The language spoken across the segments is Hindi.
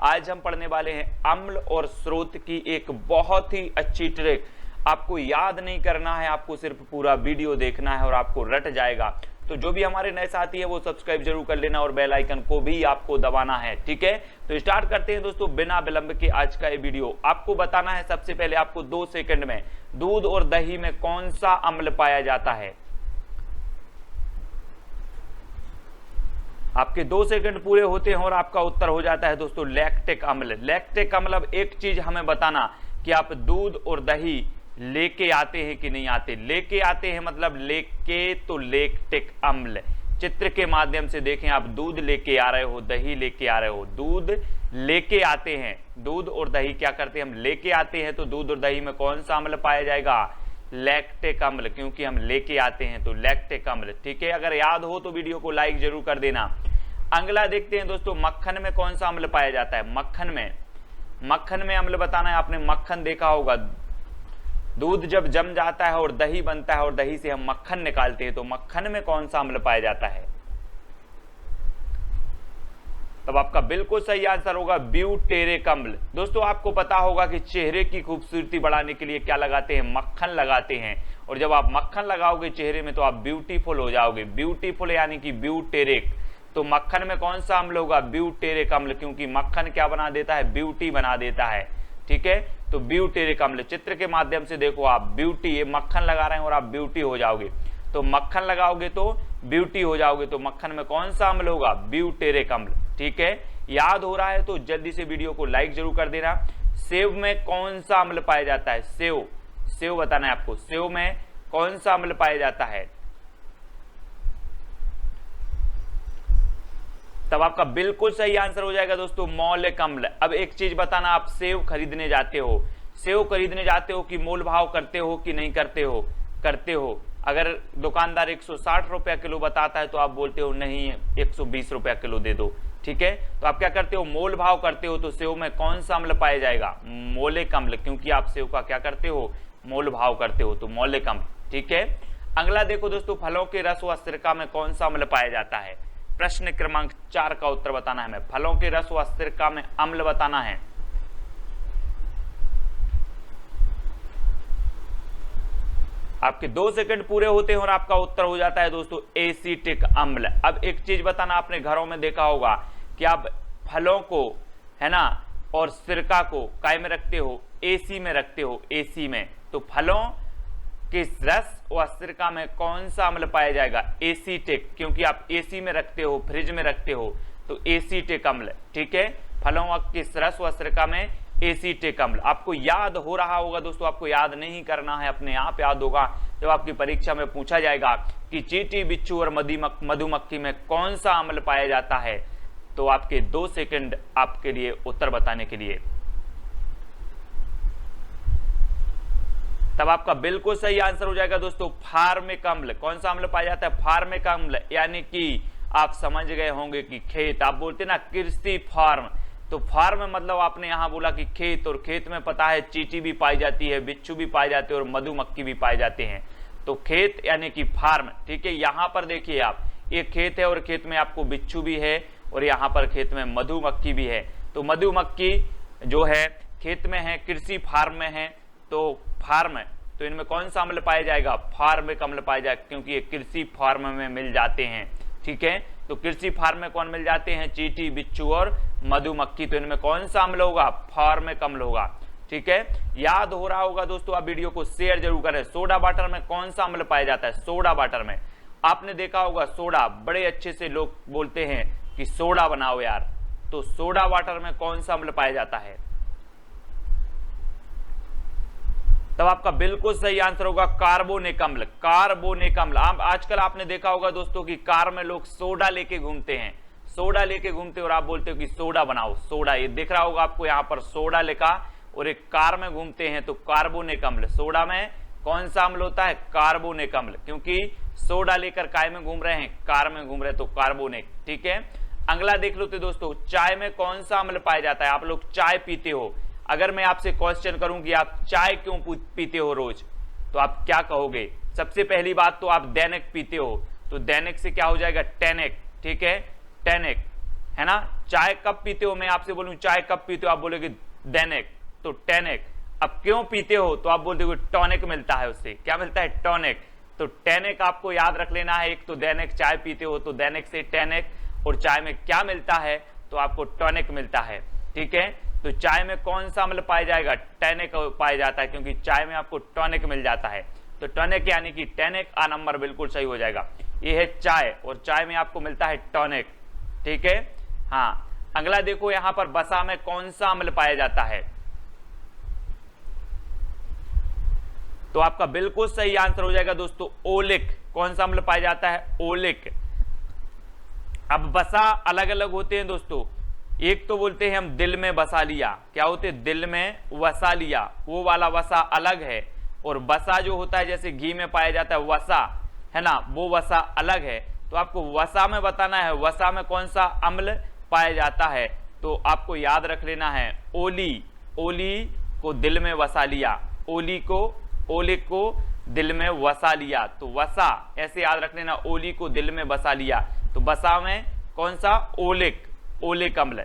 आज हम पढ़ने वाले हैं अम्ल और स्रोत की एक बहुत ही अच्छी ट्रिक। आपको याद नहीं करना है, आपको सिर्फ पूरा वीडियो देखना है और आपको रट जाएगा। तो जो भी हमारे नए साथी है वो सब्सक्राइब जरूर कर लेना और बेल आइकन को भी आपको दबाना है, ठीक है। तो स्टार्ट करते हैं दोस्तों बिना विलंब के आज का ये वीडियो। आपको बताना है सबसे पहले आपको 2 सेकंड में दूध और दही में कौन सा अम्ल पाया जाता है। आपके 2 सेकंड पूरे होते हैं और आपका उत्तर हो जाता है दोस्तों लैक्टिक अम्ल। लैक्टिक अम्ल, अब एक चीज हमें बताना कि आप दूध और दही लेके आते हैं कि नहीं आते। लेके आते हैं मतलब लेके तो लैक्टिक अम्ल। चित्र के माध्यम से देखें, आप दूध लेके आ रहे हो, दही लेके आ रहे हो। दूध लेके आते हैं, दूध और दही क्या करते हैं, हम लेके आते हैं। तो दूध और दही में कौन सा अम्ल पाया जाएगा, लैक्टिक अम्ल, क्योंकि हम लेके आते हैं तो लैक्टिक अम्ल, ठीक है। अगर याद हो तो वीडियो को लाइक जरूर कर देना। अगला देखते हैं दोस्तों, मक्खन में कौन सा अम्ल पाया जाता है। मक्खन में अम्ल बताना है। आपने मक्खन देखा होगा, दूध जब जम जाता है और दही बनता है और दही से हम मक्खन निकालते हैं, तो मक्खन में कौन सा अम्ल पाया जाता है। तब आपका बिल्कुल सही आंसर होगा ब्यूटेरिक अम्ल। दोस्तों आपको पता होगा कि चेहरे की खूबसूरती बढ़ाने के लिए क्या लगाते हैं, मक्खन लगाते हैं। और जब आप मक्खन लगाओगे चेहरे में तो आप ब्यूटीफुल हो जाओगे। ब्यूटीफुल यानी कि ब्यूटेरिक। तो मक्खन में कौन सा अम्ल होगा, ब्यूटेरिक अम्ल, क्योंकि मक्खन क्या बना देता है, ब्यूटी बना देता है, ठीक है। तो ब्यूटेरिक अम्ल, चित्र के माध्यम से देखो आप, ब्यूटी, ये मक्खन लगा रहे हैं और आप ब्यूटी हो जाओगे। तो मक्खन लगाओगे तो ब्यूटी हो जाओगे। तो मक्खन में कौन सा अम्ल होगा, ब्यूटेरिक अम्ल, ठीक है। याद हो रहा है तो जल्दी से वीडियो को लाइक जरूर कर देना। सेव में कौन सा अम्ल पाया जाता है, सेव बताना है आपको। सेव में कौन सा अम्ल पाया जाता है। तब आपका बिल्कुल सही आंसर हो जाएगा दोस्तों मौलिक अम्ल। अब एक चीज बताना, आप सेव खरीदने जाते हो कि मोल भाव करते हो कि नहीं करते हो। अगर दुकानदार 160 रुपया किलो बताता है तो आप बोलते हो नहीं 120 रुपया किलो दे दो, ठीक है। तो आप क्या करते हो, मोल भाव करते हो। तो सेव में कौन सा अम्ल पाया जाएगा, मौलिक अम्ल, क्योंकि आप सेव का क्या करते हो, मोल भाव करते हो, तो मौलिक अम्ल, ठीक है। अगला देखो दोस्तों, फलों के रस व सिरका में कौन सा अम्ल पाया जाता है। प्रश्न क्रमांक 4 का उत्तर बताना है हमें। फलों के रस व सिरका में अम्ल बताना है। आपके 2 सेकंड पूरे होते हैं और आपका उत्तर हो जाता है दोस्तों एसिटिक अम्ल। अब एक चीज बताना, आपने घरों में देखा होगा कि आप फलों को, है ना, और सिरका को काय में रखते हो, एसी में रखते हो, एसी में। तो फलों के रस व सिरका में कौन सा अम्ल पाया जाएगा, एसिटिक, क्योंकि आप एसी में रखते हो, फ्रिज में रखते हो, तो एसिटिक अम्ल, ठीक है। फलों के रस व सिरका में एसिटिक अम्ल। आपको याद हो रहा होगा दोस्तों, आपको याद नहीं करना है, अपने आप याद होगा जब आपकी परीक्षा में पूछा जाएगा कि चींटी, बिच्छू और मधुमक्खी में कौन सा अम्ल पाया जाता है। तो आपके 2 सेकंड आपके लिए उत्तर बताने के लिए। तब आपका बिल्कुल सही आंसर हो जाएगा दोस्तों फार्मिक अम्ल। कौन सा अम्ल पाया जाता है, फार्मिक अम्ल, यानी कि आप समझ गए होंगे कि खेत, आप बोलते ना कृषि फार्म, तो फार्म मतलब आपने यहां बोला कि खेत, और खेत में पता है चींटी भी पाई जाती है, बिच्छू भी पाए जाते हैं और मधुमक्खी भी पाए जाते हैं। तो खेत यानी कि फार्म, ठीक है। यहां पर देखिए आप, ये खेत है और खेत में आपको बिच्छू भी है और यहां पर खेत में मधुमक्खी भी है। तो मधुमक्खी जो है खेत में है, कृषि फार्म में है, तो फार्म है। तो इनमें कौन सा अम्ल पाया जाएगा, फार्मिक अम्ल पाया जाएगा, क्योंकि ये कृषि फार्म में मिल जाते हैं, ठीक है। तो कृषि फार्म में कौन मिल जाते हैं, चींटी, बिच्छू और मधुमक्खी। तो इनमें कौन सा अम्ल होगा, फार्मिक अम्ल होगा, ठीक है। याद हो रहा होगा दोस्तों, आप वीडियो को शेयर जरूर करें। सोडा वाटर में कौन सा अम्ल पाया जाता है, सोडा वाटर में आपने देखा होगा सोडा, बड़े अच्छे से लोग बोलते हैं कि सोडा बनाओ यार। तो सोडा वाटर में कौन सा अम्ल पाया जाता है। तब आपका बिल्कुल सही आंसर होगा कार्बोनिक अम्ल। कार्बोनिक अम्ल, आजकल आपने देखा होगा दोस्तों कि कार में लोग सोडा लेके घूमते हैं, सोडा लेके घूमते और आप बोलते हो कि सोडा बनाओ, सोडा, ये दिख रहा होगा आपको यहाँ पर सोडा लिखा, और एक कार में घूमते हैं तो कार्बोनिक अम्ल। सोडा में कौन सा अम्ल होता है, कार्बोनिक अम्ल, क्योंकि सोडा लेकर काय में घूम रहे हैं, कार में घूम रहे हैं, तो कार्बोनिक, ठीक है। अगला देख लो तो दोस्तों, चाय में कौन सा अम्ल पाया जाता है। आप लोग चाय पीते हो, अगर मैं आपसे क्वेश्चन करूं कि आप चाय क्यों पीते हो रोज, तो आप क्या कहोगे। सबसे पहली बात तो आप दैनिक पीते हो, तो दैनिक से क्या हो जाएगा, टैनिक, ठीक है, टैनिक, है ना। चाय कब पीते हो, मैं आपसे बोलूं चाय कब पीते हो, आप बोलोगे दैनिक, तो टैनिक। अब क्यों पीते हो, तो आप बोलते हो टॉनिक मिलता है उससे, क्या मिलता है, टॉनिक। तो टैनिक आपको याद रख लेना है, एक तो दैनिक चाय पीते हो तो दैनिक से टैनिक, और चाय में क्या मिलता है, तो आपको टॉनिक मिलता है, ठीक है। तो चाय में कौन सा अम्ल पाया जाएगा, टैनिक पाया जाता है, क्योंकि चाय में आपको टॉनिक मिल जाता है। तो टॉनिक यानी कि टैनिक, आ नंबर बिल्कुल सही हो जाएगा। ये है चाय, और चाय में आपको मिलता है टॉनिक, ठीक है। हाँ, अगला देखो यहां पर वसा में कौन सा अम्ल पाया जाता है, तो आपका बिल्कुल सही आंसर हो जाएगा दोस्तों ओलिक। कौन सा अम्ल पाया जाता है, ओलिक। अब वसा अलग अलग होते हैं दोस्तों, एक तो बोलते हैं हम दिल में वसा लिया, क्या होते हैं, दिल में वसा लिया, वो वाला वसा अलग है। और वसा जो होता है जैसे घी में पाया जाता है वसा, है ना, वो वसा अलग है। तो आपको वसा में बताना है वसा में कौन सा अम्ल पाया जाता है, तो आपको याद रख लेना है ओली। ओली को दिल में वसा लिया, ओली को, ओलिक को दिल में वसा लिया, तो वसा ऐसे याद रख लेना, ओली को दिल में वसा लिया। तो वसा में कौन सा, ओलिक, ओलिक अम्ल,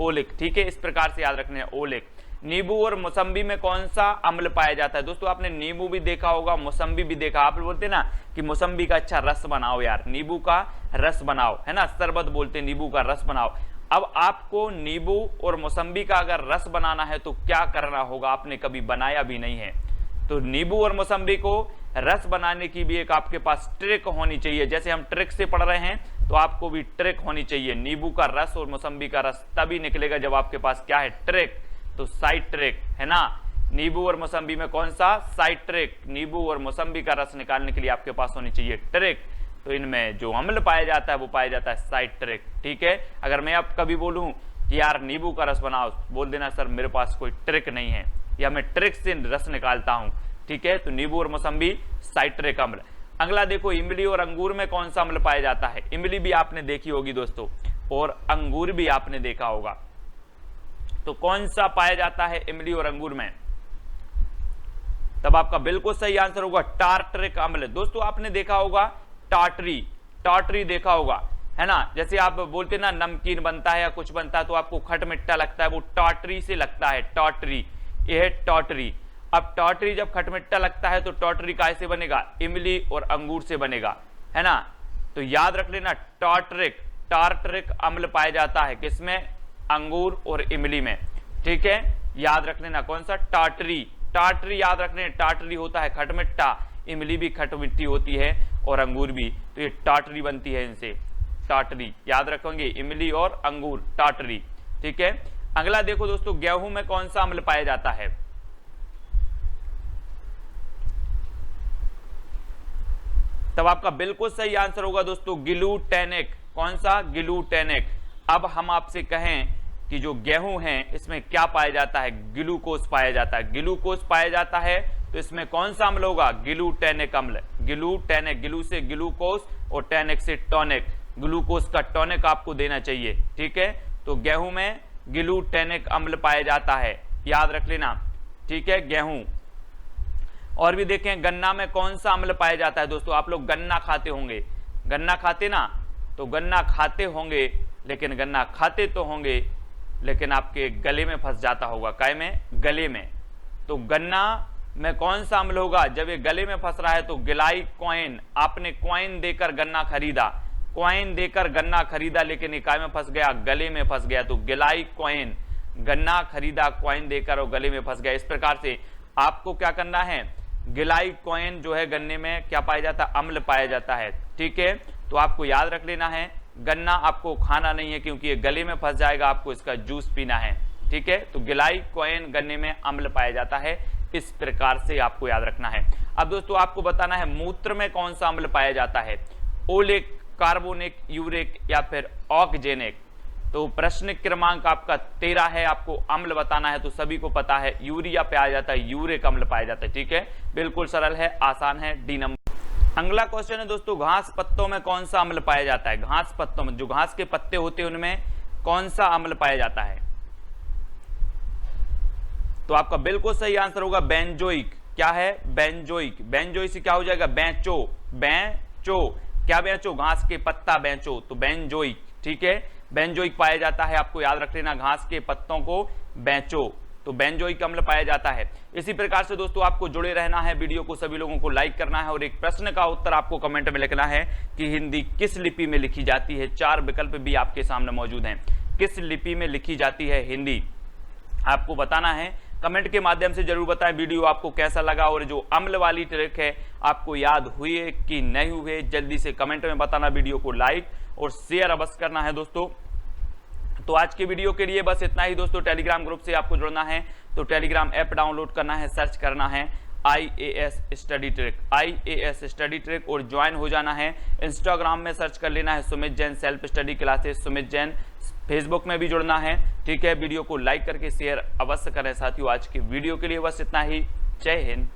ओलिक, ठीक है, इस प्रकार से याद रखना है ओलिक। नींबू और मौसम्बी में कौन सा अम्ल पाया जाता है, दोस्तों आपने नींबू भी देखा होगा, मौसम्बी भी देखा। आप बोलते हैं ना कि मौसम्बी का अच्छा रस बनाओ यार, नींबू का रस बनाओ, है ना, शरबत बोलते हैं, नींबू का रस बनाओ। अब आपको नींबू और मौसम्बी का अगर रस बनाना है तो क्या करना होगा, आपने कभी बनाया भी नहीं है, तो नींबू और मौसम्बी को रस बनाने की भी एक आपके पास ट्रिक होनी चाहिए। जैसे हम ट्रिक से पढ़ रहे हैं तो आपको भी ट्रिक होनी चाहिए। नींबू का रस और मौसम्बी का रस तभी निकलेगा जब आपके पास क्या है, ट्रिक, तो साइड ट्रिक, है ना। नींबू और मौसम्बी में कौन सा, साइड ट्रिक, नींबू और मौसम्बी का रस निकालने के लिए आपके पास होनी चाहिए ट्रिक। तो इनमें जो अम्ल पाया जाता है वो पाया जाता है साइड ट्रिक, ठीक है। अगर मैं अब कभी बोलूं कि यार नींबू का रस बनाओ, बोल देना सर मेरे पास कोई ट्रिक नहीं है, या मैं ट्रिक से रस निकालता हूं, ठीक है। तो नींबू और मौसम्बी साइट्रिक अम्ल। अगला देखो इमली और अंगूर में कौन सा अम्ल पाया जाता है, इमली भी आपने देखी होगी दोस्तों, और अंगूर भी आपने देखा होगा, तो कौन सा पाया जाता है इमली और अंगूर में, तब आपका बिल्कुल सही आंसर होगा टार्टरिक अम्ल। दोस्तों आपने देखा होगा टार्टरी, टार्टरी देखा होगा, है ना। जैसे आप बोलते ना नमकीन बनता है या कुछ बनता है तो आपको खट मिट्टा लगता है, वो टार्टरी से लगता है, टार्टरी, यह है टार्टरी। अब टार्टरी जब खटमिट्टा लगता है तो टार्टरी कैसे बनेगा, इमली और अंगूर से बनेगा, है ना। तो याद रख लेना टार्टरिक, टार्टरिक अम्ल पाया जाता है किसमें, अंगूर और इमली में, ठीक है। याद रख लेना कौन सा, टार्टरी, टार्टरी याद रख लेना, टार्टरी होता है खटमिट्टा, इमली भी खटमिट्टी होती है और अंगूर भी, तो ये टार्टरी बनती है इनसे, टार्टरी याद रखेंगे, इमली और अंगूर, टार्टरी, ठीक है। अगला देखो दोस्तों गेहूं में कौन सा अम्ल पाया जाता है, तब आपका बिल्कुल सही आंसर होगा दोस्तों ग्लूटेनिक। कौन सा, ग्लूटेनिक। अब हम आपसे कहें कि जो गेहूं है इसमें क्या पाया जाता है, ग्लूकोज पाया जाता है, ग्लूकोज पाया जाता है, तो इसमें कौन सा अम्ल होगा, ग्लूटेनिक अम्ल, ग्लूटेनिक, ग्लू से ग्लूकोज और टेनिक से टॉनिक, ग्लूकोज का टॉनिक आपको देना चाहिए, ठीक है। तो गेहूं में ग्लूटेनिक अम्ल पाया जाता है, याद रख लेना, ठीक है, गेहूं। और भी देखें गन्ना में कौन सा अम्ल पाया जाता है, दोस्तों आप लोग गन्ना खाते होंगे, गन्ना खाते ना, तो गन्ना खाते होंगे, लेकिन गन्ना खाते तो होंगे लेकिन आपके गले में फंस जाता होगा, काय में, गले में। तो गन्ना में कौन सा अम्ल होगा, जब ये गले में फंस रहा है तो ग्लाइकोइन, आपने कॉइन देकर गन्ना खरीदा, कॉइन देकर गन्ना खरीदा, लेकिन ये काय में फंस गया, गले में फंस गया, तो ग्लाइकोइन, गन्ना खरीदा कॉइन देकर और गले में फंस गया। इस प्रकार से आपको क्या करना है, ग्लाइकोइन जो है गन्ने में क्या पाया जाता है, अम्ल पाया जाता है, ठीक है। तो आपको याद रख लेना है गन्ना आपको खाना नहीं है क्योंकि ये गले में फंस जाएगा, आपको इसका जूस पीना है, ठीक है। तो ग्लाइकोइन गन्ने में अम्ल पाया जाता है, इस प्रकार से आपको याद रखना है। अब दोस्तों आपको बताना है मूत्र में कौन सा अम्ल पाया जाता है, ओलिक, कार्बोनिक, यूरिक या फिर ऑक्जेनिक। तो प्रश्न क्रमांक आपका 13 है, आपको अम्ल बताना है, तो सभी को पता है यूरिया पाया जाता है, यूरिक अम्ल पाया जाता है, ठीक है, बिल्कुल सरल है, आसान है, डी नंबर। अगला क्वेश्चन है दोस्तों घास पत्तों में कौन सा अम्ल पाया जाता है, घास पत्तों में, जो घास के पत्ते होते हैं उनमें कौन सा अम्ल पाया जाता है, तो आपका बिल्कुल सही आंसर होगा बेंजोइक। क्या है, बेंजोइक, बेंजोइक से क्या हो जाएगा, बेंचो, बेंचो, क्या बेंचो, घास के पत्ता बेंचो, तो बेंजोइक, ठीक है। बेंजोइक पाया जाता है, आपको याद रख लेना, घास के पत्तों को बेंचो, तो बेंजोइक अम्ल पाया जाता है। इसी प्रकार से दोस्तों आपको जुड़े रहना है, वीडियो को सभी लोगों को लाइक करना है और एक प्रश्न का उत्तर आपको कमेंट में लिखना है कि हिंदी किस लिपि में लिखी जाती है। 4 विकल्प भी आपके सामने मौजूद हैं, किस लिपि में लिखी जाती है हिंदी, आपको बताना है। कमेंट के माध्यम से जरूर बताएं वीडियो आपको कैसा लगा और जो अम्ल वाली ट्रिक है आपको याद हुई है कि नहीं हुई, जल्दी से कमेंट में बताना। वीडियो को लाइक और शेयर अवश्य करना है दोस्तों। तो आज की वीडियो के लिए बस इतना ही दोस्तों। टेलीग्राम ग्रुप से आपको जुड़ना है तो टेलीग्राम ऐप डाउनलोड करना है, सर्च करना है IAS study trick, IAS study trick और ज्वाइन हो जाना है। इंस्टाग्राम में सर्च कर लेना है Sumit Jain self study classes Sumit Jain, Facebook में भी जुड़ना है, ठीक है। वीडियो को लाइक करके शेयर अवश्य करें साथियों। आज की वीडियो के लिए बस इतना ही। जय हिंद।